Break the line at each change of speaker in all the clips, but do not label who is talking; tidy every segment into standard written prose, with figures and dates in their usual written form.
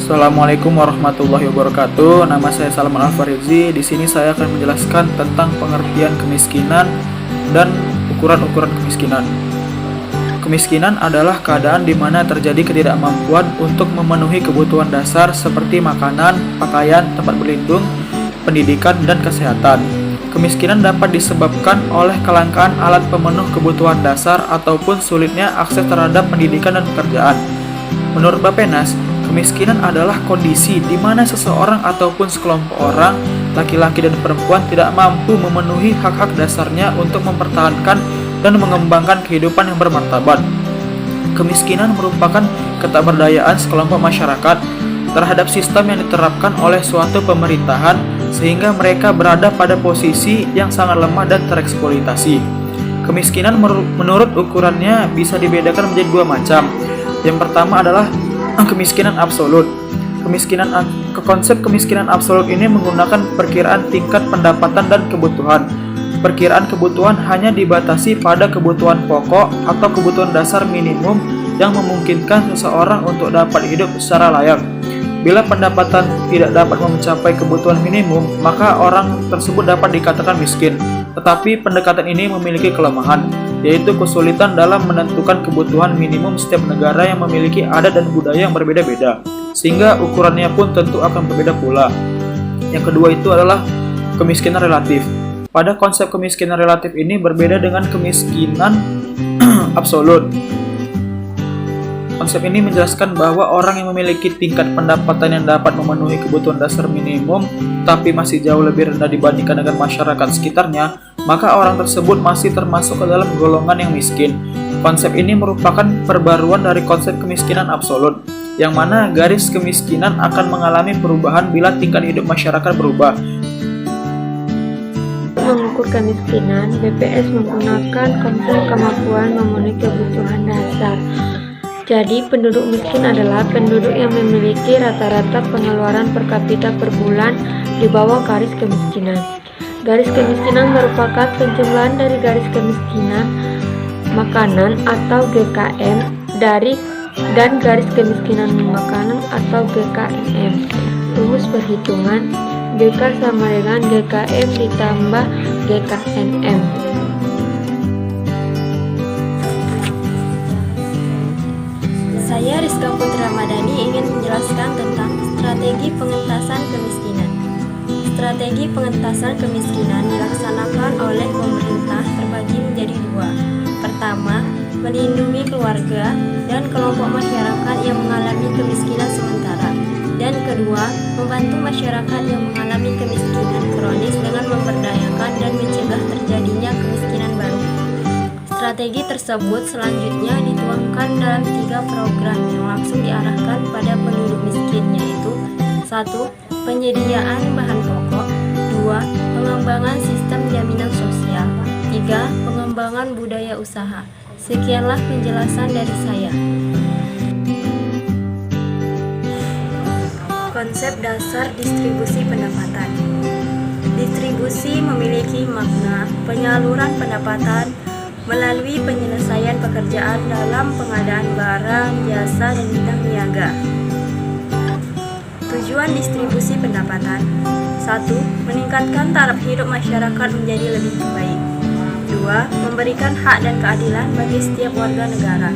Assalamualaikum warahmatullahi wabarakatuh. Nama saya Salman Al-Farizi. Di sini saya akan menjelaskan tentang pengertian kemiskinan dan ukuran-ukuran kemiskinan. Kemiskinan adalah keadaan di mana terjadi ketidakmampuan untuk memenuhi kebutuhan dasar seperti makanan, pakaian, tempat berlindung, pendidikan, dan kesehatan. Kemiskinan dapat disebabkan oleh kelangkaan alat pemenuh kebutuhan dasar ataupun sulitnya akses terhadap pendidikan dan pekerjaan. Menurut Bappenas, kemiskinan adalah kondisi di mana seseorang ataupun sekelompok orang, laki-laki dan perempuan tidak mampu memenuhi hak-hak dasarnya untuk mempertahankan dan mengembangkan kehidupan yang bermartabat. Kemiskinan merupakan ketakberdayaan sekelompok masyarakat terhadap sistem yang diterapkan oleh suatu pemerintahan sehingga mereka berada pada posisi yang sangat lemah dan tereksploitasi. Kemiskinan menurut ukurannya bisa dibedakan menjadi dua macam. Yang pertama adalah kemiskinan absolut. Konsep kemiskinan absolut ini menggunakan perkiraan tingkat pendapatan dan kebutuhan. Perkiraan kebutuhan hanya dibatasi pada kebutuhan pokok atau kebutuhan dasar minimum yang memungkinkan seseorang untuk dapat hidup secara layak. Bila pendapatan tidak dapat mencapai kebutuhan minimum, maka orang tersebut dapat dikatakan miskin. Tetapi pendekatan ini memiliki kelemahan, yaitu kesulitan dalam menentukan kebutuhan minimum setiap negara yang memiliki adat dan budaya yang berbeda-beda, sehingga ukurannya pun tentu akan berbeda pula. Yang kedua itu adalah kemiskinan relatif. Pada konsep kemiskinan relatif ini berbeda dengan kemiskinan absolut. Konsep ini menjelaskan bahwa orang yang memiliki tingkat pendapatan yang dapat memenuhi kebutuhan dasar minimum, tapi masih jauh lebih rendah dibandingkan dengan masyarakat sekitarnya, maka orang tersebut masih termasuk ke dalam golongan yang miskin. Konsep ini merupakan perbaruan dari konsep kemiskinan absolut, yang mana garis kemiskinan akan mengalami perubahan bila tingkat hidup masyarakat berubah.
Mengukur kemiskinan, BPS menggunakan konsep kemampuan memenuhi kebutuhan dasar. Jadi, penduduk miskin adalah penduduk yang memiliki rata-rata pengeluaran per kapita per bulan di bawah garis kemiskinan. Garis kemiskinan merupakan penjumlahan dari garis kemiskinan makanan atau GKM dan garis kemiskinan makanan atau GKMM. Rumus perhitungan GK sama dengan GKM ditambah GKNM.
Saya Rizka Putri Ramadhani ingin menjelaskan tentang strategi pengentasan kemiskinan. Strategi pengentasan kemiskinan dilaksanakan oleh pemerintah terbagi menjadi dua. Pertama, melindungi keluarga dan kelompok masyarakat yang mengalami kemiskinan sementara. Dan kedua, membantu masyarakat yang mengalami kemiskinan kronis dengan memberdayakan dan mencegah terjadinya kemiskinan baru. Strategi tersebut selanjutnya dituangkan dalam 3 program yang langsung diarahkan pada penduduk miskin, yaitu 1. Penyediaan bahan pokok, 2. Pengembangan sistem jaminan sosial, 3. Pengembangan budaya usaha. Sekianlah penjelasan dari saya. Konsep dasar distribusi pendapatan. Distribusi memiliki makna penyaluran pendapatan melalui penyelesaian pekerjaan dalam pengadaan barang, jasa, dan bidang niaga. Tujuan distribusi pendapatan: 1. Meningkatkan taraf hidup masyarakat menjadi lebih baik. 2. Memberikan hak dan keadilan bagi setiap warga negara.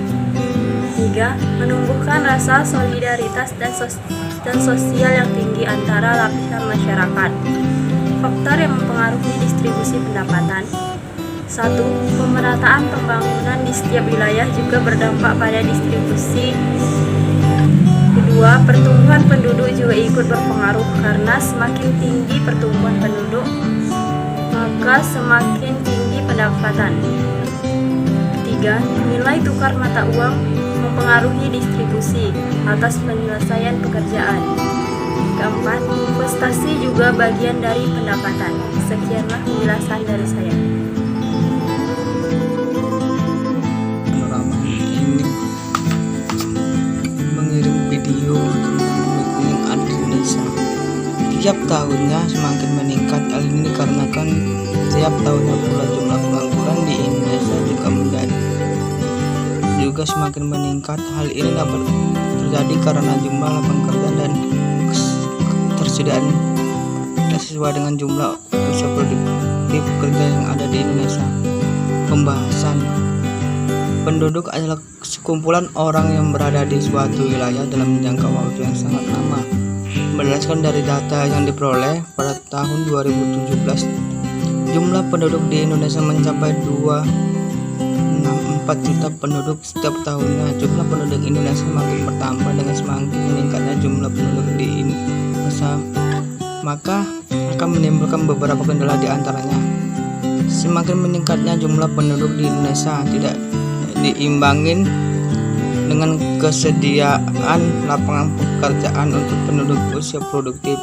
3. Menumbuhkan rasa solidaritas dan sosial yang tinggi antara lapisan masyarakat. Faktor yang mempengaruhi distribusi pendapatan: 1. Pemerataan pembangunan di setiap wilayah juga berdampak pada distribusi. Kedua, pertumbuhan penduduk juga ikut berpengaruh karena semakin tinggi pertumbuhan penduduk, maka semakin tinggi pendapatan. Ketiga, nilai tukar mata uang mempengaruhi distribusi atas penyelesaian pekerjaan. Keempat, investasi juga bagian dari pendapatan. Sekianlah penjelasan dari saya.
Tiap tahunnya semakin meningkat. Hal ini dikarenakan setiap tahunnya pula jumlah pengangguran di Indonesia juga semakin meningkat. Hal ini dapat terjadi karena jumlah lapangan kerja dan ketersediaan tidak sesuai dengan jumlah usia produktif kerja yang ada di Indonesia. Pembahasan. Penduduk adalah sekumpulan orang yang berada di suatu wilayah dalam jangka waktu yang sangat lama. Berdasarkan dari data yang diperoleh pada tahun 2017, jumlah penduduk di Indonesia mencapai 264 juta penduduk setiap tahunnya. Jumlah penduduk Indonesia semakin bertambah dengan semakin meningkatnya jumlah penduduk di Indonesia, maka akan menimbulkan beberapa kendala, di antaranya semakin meningkatnya jumlah penduduk di Indonesia tidak diimbangin dengan kesediaan lapangan pekerjaan untuk penduduk usia produktif.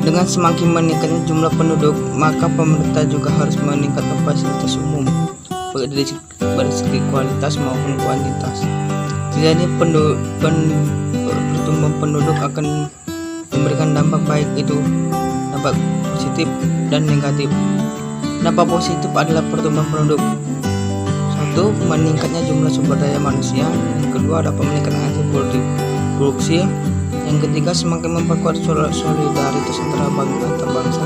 Dengan semakin meningkatnya jumlah penduduk, maka pemerintah juga harus meningkatkan fasilitas umum baik dari segi kualitas maupun kuantitas. Jadi pertumbuhan penduduk akan memberikan dampak baik, itu dampak positif dan negatif. Dampak positif adalah pertumbuhan penduduk. 1. Meningkatnya jumlah sumber daya manusia. Yang kedua, dapat meningkatkan hasil produksi. Yang ketiga, semakin memperkuat solidaritas antar bangsa.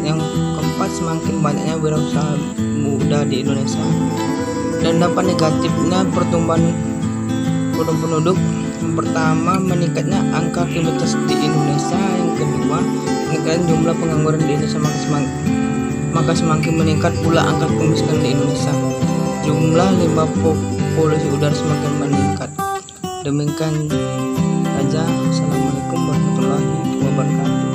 Yang keempat, semakin banyaknya wirausaha muda di Indonesia. Dan dampak negatifnya pertumbuhan penduduk. Yang pertama, meningkatnya angka kriminalitas di Indonesia. Yang kedua, meningkatnya jumlah pengangguran di Indonesia, maka semakin meningkat pula angka kemiskinan di Indonesia. Jumlah limbah polusi udara semakin meningkat. Demikian saja. Assalamualaikum warahmatullahi wabarakatuh.